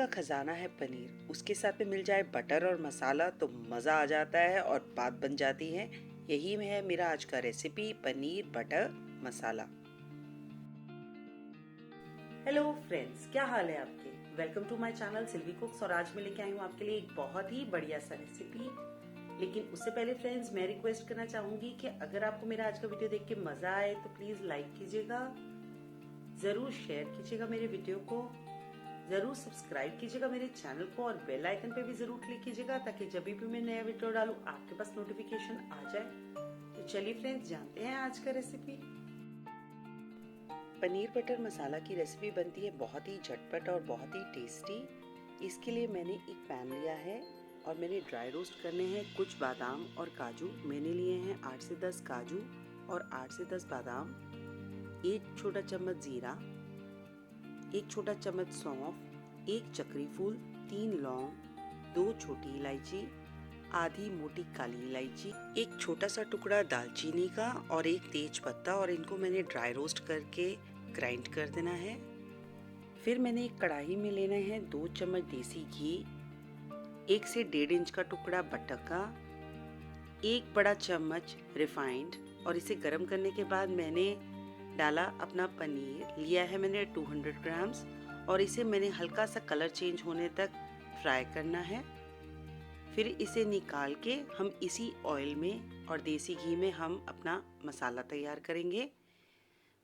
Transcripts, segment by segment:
का खजाना है पनीर, उसके साथ में मिल जाए बटर और मसाला तो मज़ा आ जाता है और बात बन जाती है। यही है मेरा आज का recipe, paneer butter masala. Hello friends, क्या हाल है आपके? Welcome to my channel Silvi cooks. और आज मैं लेके आई हूँ आपके लिए एक बहुत ही बढ़िया सा रेसिपी। लेकिन उससे पहले फ्रेंड्स, मैं रिक्वेस्ट करना चाहूंगी कि अगर आपको मेरा आज का वीडियो देख के मजा आए तो प्लीज लाइक कीजिएगा, जरूर शेयर कीजिएगा मेरे वीडियो को, जरूर सब्सक्राइब कीजिएगा मेरे चैनल को और बेल आइकन पे भी जरूर क्लिक कीजिएगा ताकि जब भी मैं नया वीडियो डालूं आपके पास नोटिफिकेशन आ जाए। तो चलिए फ्रेंड्स, जानते हैं आज का रेसिपी। पनीर बटर मसाला की रेसिपी बनती है बहुत ही झटपट और बहुत ही टेस्टी। इसके लिए मैंने एक पैन लिया है और मैंने ड्राई रोस्ट करने हैं कुछ बादाम और काजू। मैंने लिए हैं 8 से 10 काजू और 8 से 10 बादाम, 1 छोटा चम्मच जीरा, 1 छोटा चम्मच सौंफ, 1 चक्री फूल, 3 लौंग, 2 छोटी इलायची, आधी मोटी काली इलायची, 1 छोटा सा टुकड़ा दालचीनी का और 1 तेज पत्ता। और इनको मैंने ड्राई रोस्ट करके ग्राइंड कर देना है। फिर मैंने एक कढ़ाई में लेना है 2 चम्मच देसी घी, 1 से 1.5 इंच का टुकड़ा बटर का, 1 बड़ा चम्मच रिफाइंड। और इसे गर्म करने के बाद मैंने डाला अपना पनीर, लिया है मैंने 200 ग्राम्स और इसे मैंने हल्का सा कलर चेंज होने तक फ्राई करना है। फिर इसे निकाल के हम इसी ऑयल में और देसी घी में हम अपना मसाला तैयार करेंगे।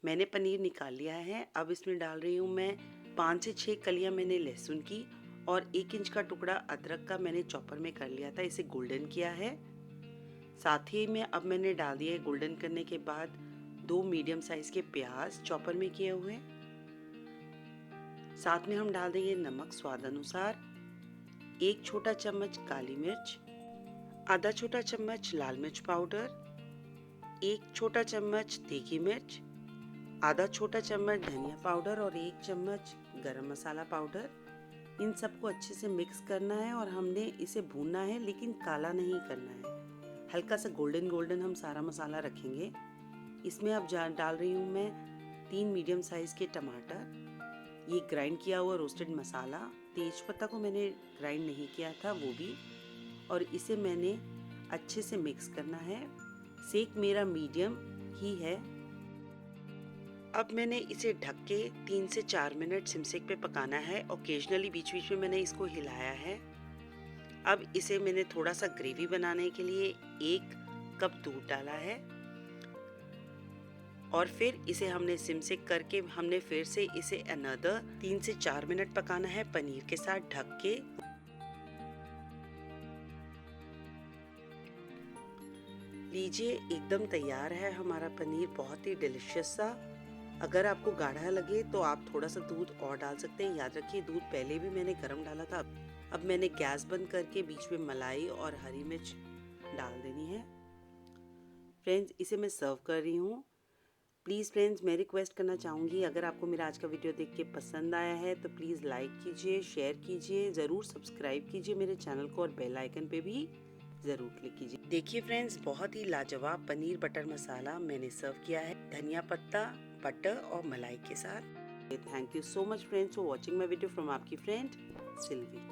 मैंने पनीर निकाल लिया है। अब इसमें डाल रही हूँ मैं 5 से 6 कलियां मैंने लहसुन की और 1 इंच का टुकड़ा अदरक का मैंने चॉपर में कर लिया था, इसे गोल्डन किया है। साथ ही में अब मैंने डाल दिया है गोल्डन करने के बाद 2 मीडियम साइज के प्याज चॉपर में किए हुए। साथ में हम डाल देंगे नमक स्वाद अनुसार, 1 छोटा चम्मच काली मिर्च, आधा छोटा चम्मच लाल मिर्च पाउडर, 1 छोटा चम्मच देगी मिर्च, आधा छोटा चम्मच धनिया पाउडर और 1 चम्मच गरम मसाला पाउडर। इन सबको अच्छे से मिक्स करना है और हमने इसे भूनना है, लेकिन काला नहीं करना है। हल्का सा गोल्डन गोल्डन हम सारा मसाला रखेंगे। इसमें अब डाल रही हूँ मैं 3 मीडियम साइज के टमाटर, ये ग्राइंड किया हुआ रोस्टेड मसाला, तेज पत्ता को मैंने ग्राइंड नहीं किया था वो भी, और इसे मैंने अच्छे से मिक्स करना है। सेक मेरा मीडियम ही है। अब मैंने इसे ढक के 3 से 4 मिनट सिमसेक पे पकाना है। ओकेजनली बीच बीच में मैंने इसको हिलाया है। अब इसे मैंने थोड़ा सा ग्रेवी बनाने के लिए 1 कप दूध डाला है और फिर इसे हमने सिमसेक करके हमने फिर से इसे अनदर 3 से 4 मिनट पकाना है पनीर के साथ ढक के। लीजिए, एकदम तैयार है हमारा पनीर, बहुत ही डिलिशियस सा। अगर आपको गाढ़ा लगे तो आप थोड़ा सा दूध और डाल सकते हैं। याद रखिए, दूध पहले भी मैंने गर्म डाला था। अब मैंने गैस बंद करके बीच में मलाई और हरी मिर्च डाल देनी है। फ्रेंड्स, इसे मैं सर्व कर रही हूँ। प्लीज़ फ्रेंड्स, मैं रिक्वेस्ट करना चाहूँगी, अगर आपको मेरा आज का वीडियो देख के पसंद आया है तो प्लीज़ लाइक कीजिए, शेयर कीजिए, ज़रूर सब्सक्राइब कीजिए मेरे चैनल को और बेल आइकन पे भी ज़रूर क्लिक कीजिए। देखिए फ्रेंड्स, बहुत ही लाजवाब पनीर बटर मसाला मैंने सर्व किया है धनिया पत्ता, बटर और मलाई के साथ। Thank you so much friends for watching my video from आपकी फ्रेंड सिल्वी।